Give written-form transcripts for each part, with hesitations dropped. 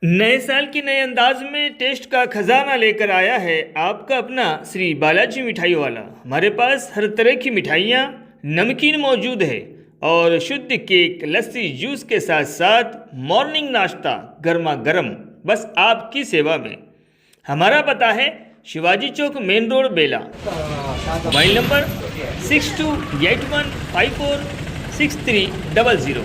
नए साल की नए अंदाज में टेस्ट का खजाना लेकर आया है आपका अपना श्री बालाजी मिठाई वाला। हमारे पास हर तरह की मिठाइयाँ, नमकीन मौजूद है और शुद्ध केक, लस्सी, जूस के साथ साथ मॉर्निंग नाश्ता गर्मा गर्म बस आपकी सेवा में। हमारा पता है Shivaji Chowk, main road, Bela. Mobile number 6281546300।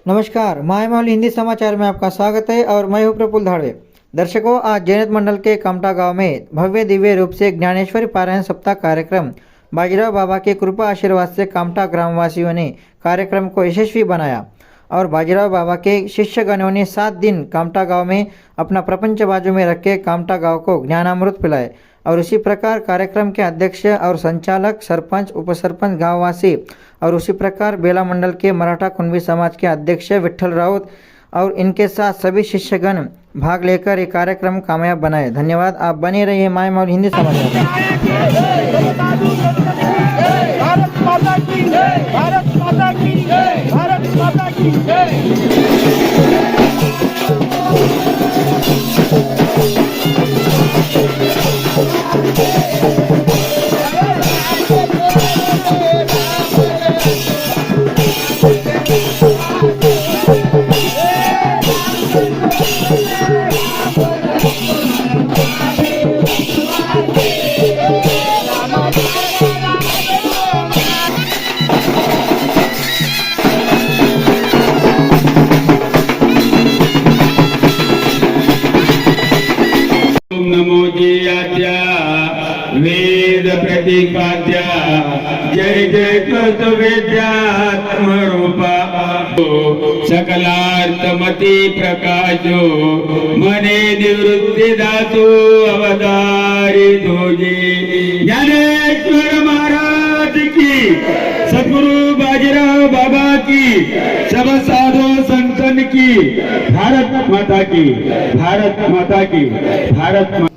नमस्कार, मायमावली हिंदी समाचार में आपका स्वागत है और मैं हूं प्रफुल्ल धाड़वे। दर्शकों, आज जैनत मंडल के कामटा गांव में भव्य दिव्य रूप से ज्ञानेश्वरी पारायण सप्ताह कार्यक्रम बाजीराव बाबा के कृपा आशीर्वाद से कामटा ग्रामवासियों ने कार्यक्रम को यशस्वी बनाया और बाजीराव बाबा के शिष्यगणों ने 7 दिन कामटा गांव में अपना प्रपंच बाजू में रख के कामटा गांव को ज्ञानामृत पिलाए। और उसी प्रकार कार्यक्रम के अध्यक्ष और संचालक, सरपंच, उपसरपंच, गांववासी और उसी प्रकार बेला मंडल के मराठा कुंभी समाज के अध्यक्ष विठल राउत और इनके साथ सभी शिष्यगण भाग लेकर ये कार्यक्रम कामयाब बनाए। धन्यवाद। आप बने रहिए मायमावली हिंदी समाचार। भारत माता की जय, भारत माता की जय, भारत माता की जय। नमो जयात्या वेद प्रतिपाद्या जय जय कर्तव्यात्मरूपा सकलार्थमति प्रकाशो मने निवृत्ति दातो अवतारी धोजी। ज्ञानेश्वर महाराज की, सद्गुरु बाजीराव बाबा की, सब साधु संतन की, भारत माता की, भारत माता की, भारत माता।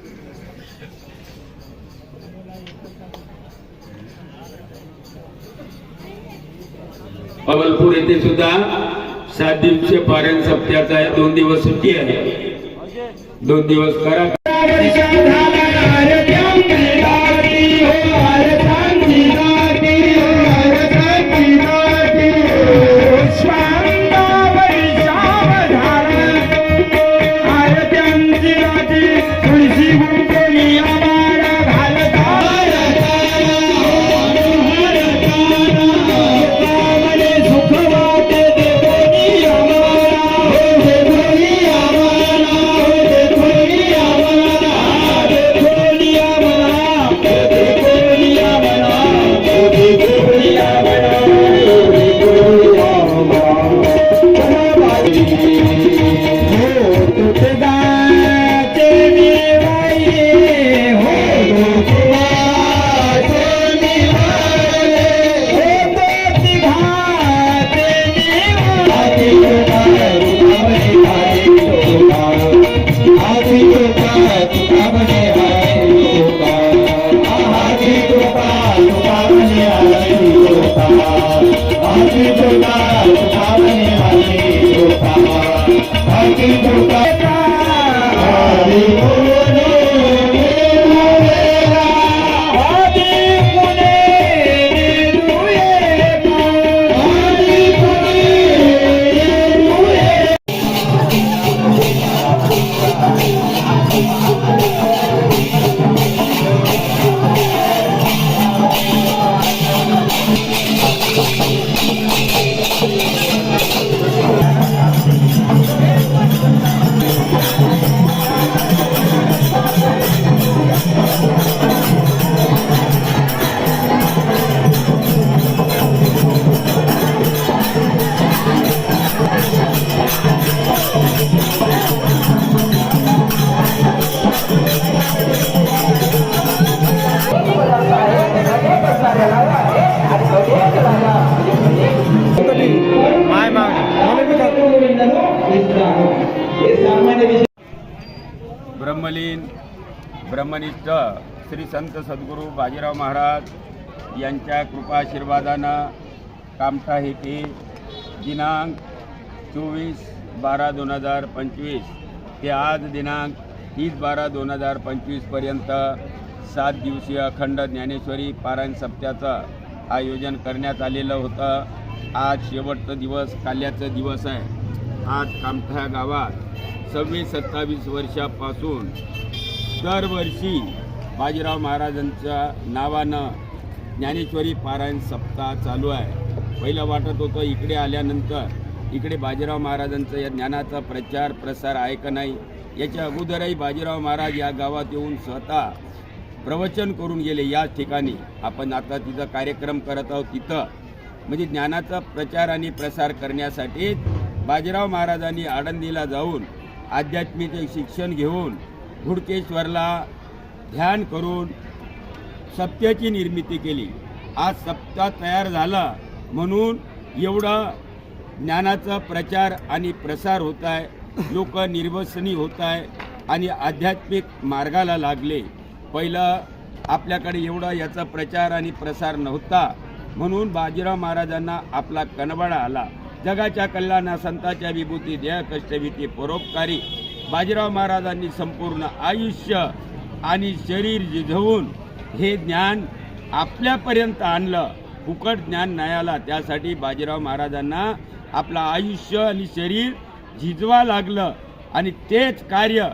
अवलपूर येथे सुद्धा 7 दिवसीय पारायण सप्त्याचा आहे। 2 दिवस सुट्टी आहे, 2 दिवस करा। ब्रह्मलीन ब्रह्मनिष्ठ श्री संत सद्गुरू बाजीराव महाराज यांच्या कृपाशीर्वादानं कामठा येथे दिनांक 24 30/12/2025 ते आज दिनांक 30/12/2025 7 दिवसीय अखंड ज्ञानेश्वरी पारायण सप्त्याचं आयोजन करण्यात आलेलं होतं. आज शेवटचा दिवस, काल्याचा दिवस आहे. आज कामठा गावात 26-27 वर्षापासून दरवर्षी बाजीराव महाराजांच्या नावानं ज्ञानेश्वरी पारायण सप्ताह चालू आहे. पहिलं वाटत होतं इकडे आल्यानंतर इकडे बाजीराव महाराजांचा या ज्ञानाचा प्रचार प्रसार आहे का नाही. याच्या अगोदरही बाजीराव महाराज या गावात येऊन स्वतः प्रवचन करून गेले. याच ठिकाणी आपण आता तिथं कार्यक्रम करत आहोत. तिथं म्हणजे ज्ञानाचा प्रचार आणि प्रसार करण्यासाठी बाजीराव महाराजांनी आळंदीला जाऊन आध्यात्मिक शिक्षण घेऊन घुडकेश्वरला ध्यान करून सप्त्याची निर्मिती केली. आज सप्ताह तयार झाला म्हणून एवढा ज्ञानाचा प्रचार आणि प्रसार होत आहे. लोक निर्वसनी होत आहे आणि आध्यात्मिक मार्गाला लागले. पहिलं आपल्याकडे एवढा याचा प्रचार आणि प्रसार नव्हता म्हणून बाजीराव महाराजांना आपला कनबाळा आला. जगाच्या कल्याणा संतांच्या विभूती देह कष्टभीती परोपकारी बाजीराव महाराजांनी संपूर्ण आयुष्य आणि शरीर झिजवून हे ज्ञान आपल्यापर्यंत आणलं. फुकट ज्ञान नाही आला. त्यासाठी बाजीराव महाराजांना आपलं आयुष्य आणि शरीर झिजवा लागलं आणि तेच कार्य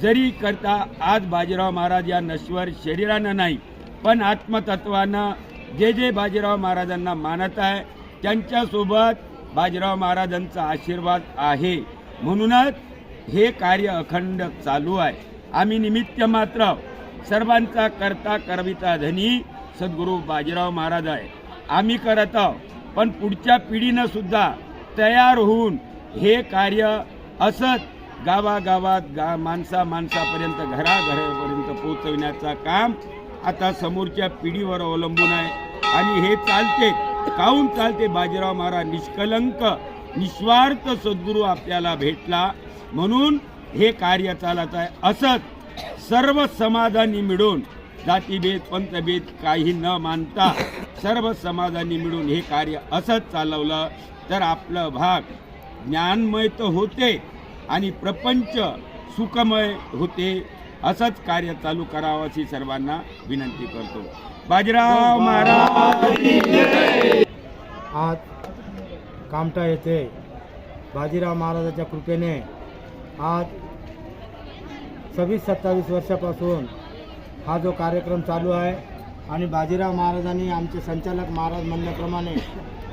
जरी करता आज बाजीराव महाराज या नश्वर शरीरानं नाही पण आत्मतत्वानं जे जे बाजीराव महाराजांना मानत आहे त्यांच्यासोबत बाजीराव महाराजांचा आशीर्वाद आहे. म्हणूनच हे कार्य अखंड चालू आहे. आम्ही निमित्त मात्र, सर्वांचा करता करविता धनी सद्गुरू बाजीराव महाराज आहे. आम्ही करत आहोत पण पुढच्या पिढीनं सुद्धा तयार होऊन हे कार्य असत गावागावात माणसापर्यंत घराघरापर्यंत पोहोचविण्याचं काम आता समोरच्या पिढीवर अवलंबून आहे. आणि हे चालते काहून चालते. बाजीराव महाराज निष्कलंक निस्वार्थ सद्गुरू आपल्याला भेटला म्हणून हे कार्य चालत आहे. असत सर्व समाजांनी मिळून जातीभेद पंथभेद काही न मानता सर्व समाजांनी मिळून हे कार्य असंच चालवलं तर आपलं भाग ज्ञानमय तर होते आणि प्रपंच सुखमय होते. असंच कार्य चालू करावं अशी सर्वांना विनंती करतो. बाजीराव महाराज आज कामठा येथे बाजीराव महाराजाच्या कृपेने आज 26-27 वर्षापासून हा जो कार्यक्रम चालू आहे आणि बाजीराव महाराजांनी आमचे संचालक महाराज म्हणल्याप्रमाणे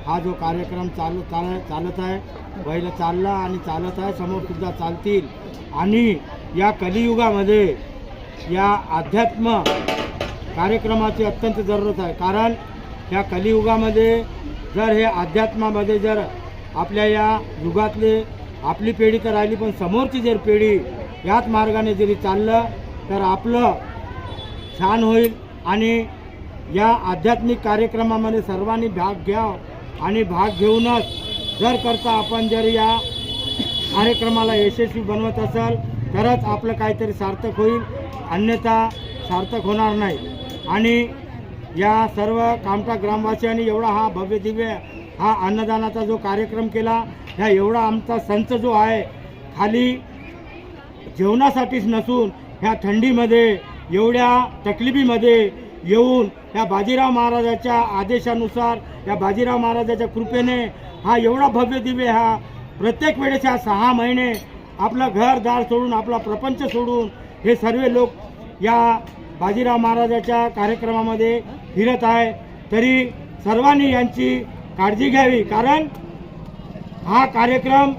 हा जो कार्यक्रम चालत आहे, पहिलं चालला आणि चालत आहे, समोरसुद्धा चालतील. आणि या कलियुगामध्ये या अध्यात्म कार्यक्रमाची अत्यंत जरूरत आहे. कारण ह्या कलियुगामध्ये जर हे अध्यात्मामध्ये जर आपल्या या युगातले आपली पिढी तर राहिली पण समोरची जर पिढी याच मार्गाने जरी चाललं तर आपलं छान होईल. आणि या आध्यात्मिक कार्यक्रमामध्ये सर्वांनी भाग घ्यावं आणि भाग घेऊनच जर करता आपण जर या कार्यक्रमाला यशस्वी बनवत असाल तरच आपलं काहीतरी सार्थक होईल, अन्यथा सार्थक होणार नाही. आणि या सर्व कामठा ग्रामवासियांनी एवढा हा भव्य दिव्य हा अन्नदानाचा जो कार्यक्रम केला, ह्या एवढा आमचा संच जो आहे खाली जेवणासाठीच नसून ह्या थंडीमध्ये एवढ्या तकलिफीमध्ये येऊन ह्या बाजीराव महाराजाच्या आदेशानुसार या बाजीराव महाराजाच्या कृपेने हा एवढा भव्य दिव्य हा प्रत्येक वेळेस ह्या 6 महिने आपलं घरदार सोडून आपला प्रपंच सोडून हे सर्व लोक या बाजीराव महाराजाच्या कार्यक्रमामध्ये फिरत आहे. तरी सर्वांनी यांची काळजी घ्यावी. कारण हा कार्यक्रम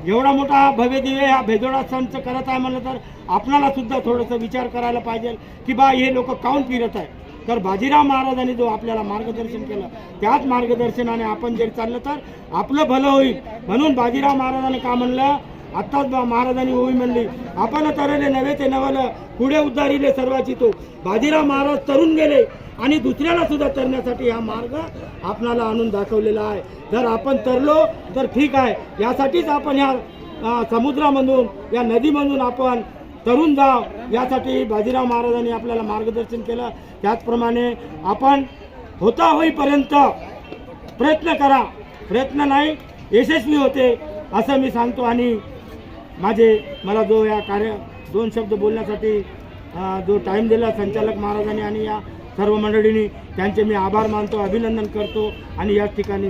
एवढा मोठा भव्य दिव्य हा भेदोडा संच करत आहे म्हणलं तर आपणाला सुद्धा थोडंसं विचार करायला पाहिजे की बा हे लोक काऊन फिरत आहे. तर बाजीराव महाराजांनी जो आपल्याला मार्गदर्शन केलं त्याच मार्गदर्शनाने आपण जर चाललं तर आपलं भलं होईल. म्हणून बाजीराव महाराजांनी का म्हणलं, आत्ताच महाराजांनी ओवी म्हणली, आपण तरले नव्हे ते नवलं पुढे उद्धारिले सर्वाची तो. बाजीराव महाराज तरुण गेले आणि दुसऱ्याला सुद्धा तरण्यासाठी हा मार्ग आपणाला आणून दाखवलेला आहे. जर आपण तरलो तर ठीक आहे. यासाठीच आपण ह्या समुद्रामधून या नदीमधून आपण तरुण जाव यासाठी बाजीराव महाराजांनी आपल्याला मार्गदर्शन केलं. त्याचप्रमाणे आपण होता होईपर्यंत प्रयत्न करा. प्रयत्न नाही यशस्वी होते असं मी सांगतो आणि मला जो या दोन शब्द बोलण्यासाठी जो टाईम दिला संचालक महाराजांनी आणि या सर्व मंडळींनी त्यांचे मी आभार मानतो, अभिनंदन करतो आणि याच ठिकाणी